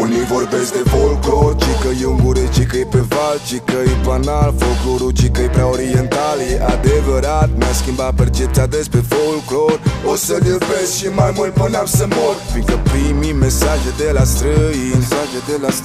Unii vorbesc de folclor, ci că-i ungure, ci că-i pe val, ci că-i banal. Folclorul, ci că-i prea oriental. E adevărat, mi-a schimbat percepția despre folclor. O să-l iubesc și mai mult până am să mor, fiindcă primii mesaje de la străini,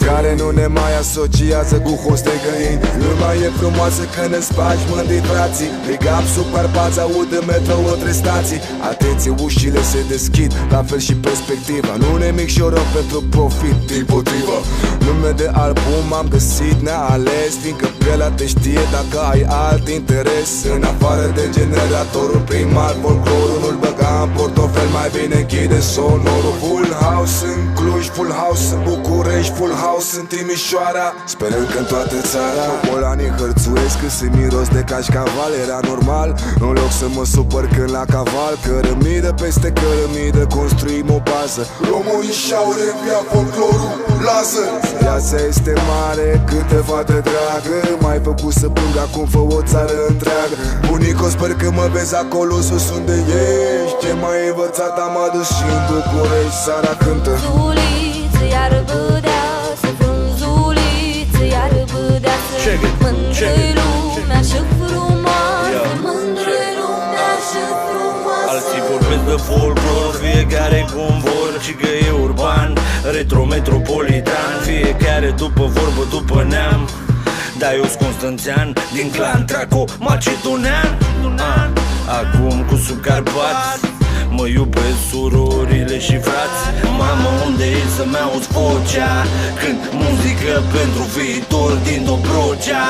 care nu ne mai asociază cu host de găini. Lumea e frumoasă când îți faci mândri frații. Big up sub Carpați, aud în metro între stații. Atenție, ușile se deschid, la fel și perspectiva. Nu ne micșorăm pentru profit, dimpotrivă. Nume de album am găsit neales, fiindcă pielea te știe dacă ai alt interes. În afară de generatorul primar, folclorul nu-l băga în portofel, mai bine închide sonorul. Full house în Cluj, full house în București, full house în Timișoara, sperăm că în toată țara. Bolanii hărțuiesc când se miros de cașcaval. Era normal, în loc să mă supăr când la caval. Cărămidă peste cărămidă construim o bază. Românii și-au reviat folclorul Lazăr. Viața este mare, câte fată dragă, mai făcut să plâng, acum fă o țară întreagă. Bunico, sper că mă vezi acolo sus unde ești. Ce mai învățat am adus și în București. Sara cântă Zuliță, iar bădea, să fiu un zuliță, iar bădea, să mândră-i lumea și frumoasă, mândră-i lumea și frumoasă. Alții vorbesc de folclor, fiecare cum vor, ci că e urban, retro-metropolitan. Fiecare după vorbă, după neam, dar eu-s constanțean, din clan traco-macedonean. Acum cu sub Carpați, mă iubesc surorile și frați. Mamă, unde e să-mi auzi vocea? Când muzică pentru viitor din Dobrogea,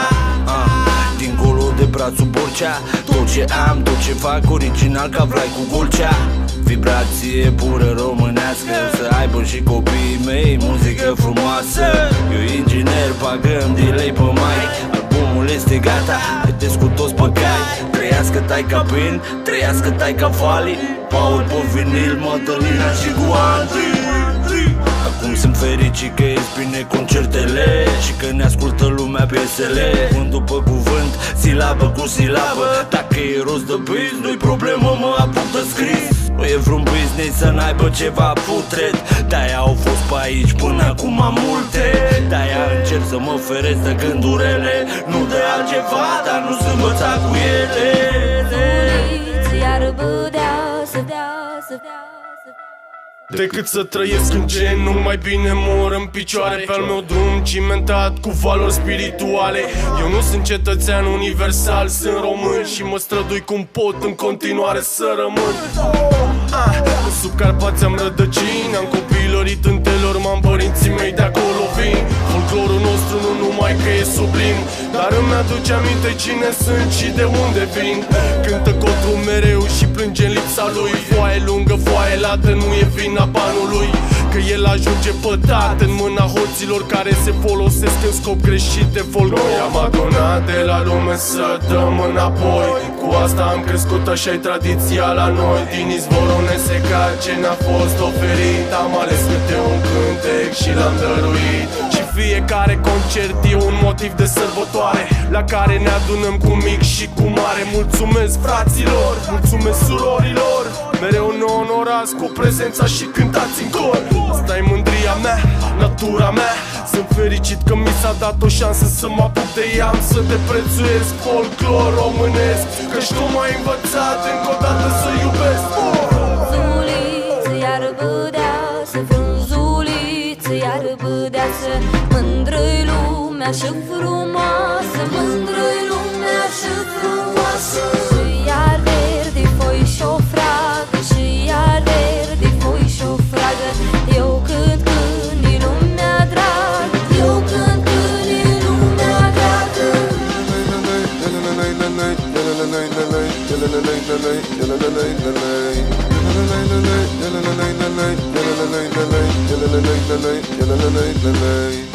dincolo de brațul Borcea. Tot ce am, tot ce fac original ca Vlai cu Golcea. Vibrație pură românească, să aibă și copiii mei muzică frumoasă. Eu inginer, pagăm delay pe mic. Albumul este gata, haideți cu toți pe cai. Trăiască Taica Pin, trăiască Taica Vali, Paul pe vinil, Mădălina și cu Andri. Acum sunt fericit că ies bine concertele și că ne ascultă lumea piesele. Cuvânt după cuvânt, silabă cu silabă. Dacă e rost de biz, nu-i problemă, mă apuc de scris. Nu e vreun business să n-aibă ceva putred, de-aia au fost pe aici până acum multe. De-aia încerc să mă feresc de gândurile, nu de altceva, dar nu sunt învățat cu ele. Zuliță, iar bădea, să dea, să dea. Decât să trăiesc în gen, nu mai bine mor în picioare. Pe al meu drum cimentat cu valori spirituale. Eu nu sunt cetățean universal, sunt român și mă strădui cum pot în continuare să rămân. Sub Carpați am rădăcini, am copilărit în Telorman, părinții mei de acolo vin. Folclorul nostru nu numai că e sublim, dar îmi aduce aminte cine sunt și de unde vin. Cântă cotrul mereu și plânge în lipsa lui. Foaie lungă, foaie lată, nu e vina banului, că el ajunge pătat în mâna hoților care se folosesc în scop greșit de folclor. Noi am adunat de la lume să dăm înapoi, cu asta am crescut, așa-i tradiția la noi. Din izvorul nesecat ce ne-a fost oferit, am ales câte un cântec și l-am dăruit. Și fiecare concert e un motiv de sărbătoare, la care ne adunăm cu mic și cu mare. Mulțumesc fraților, mulțumesc surorilor, mereu ne onorați cu prezența și cântați în cor. Asta-i mândria mea, natura mea. Sunt fericit că mi s-a dat o șansă să mă apuc de ea. Am să te prețuiesc, folclor românesc, căci tu m-ai învățat încă o dată să iubesc. Zuliță, iar bădea, să fiu un zuliță, iar bădea, să mândră-i lumea și frumoasă, mândră-i lumea și frumoasă. Și iar verde foi și-o fragă, și iar verde foi și-o fragă. Eu cânt când-i lumea dragă, eu cânt când-i lumea dragă. Yellow,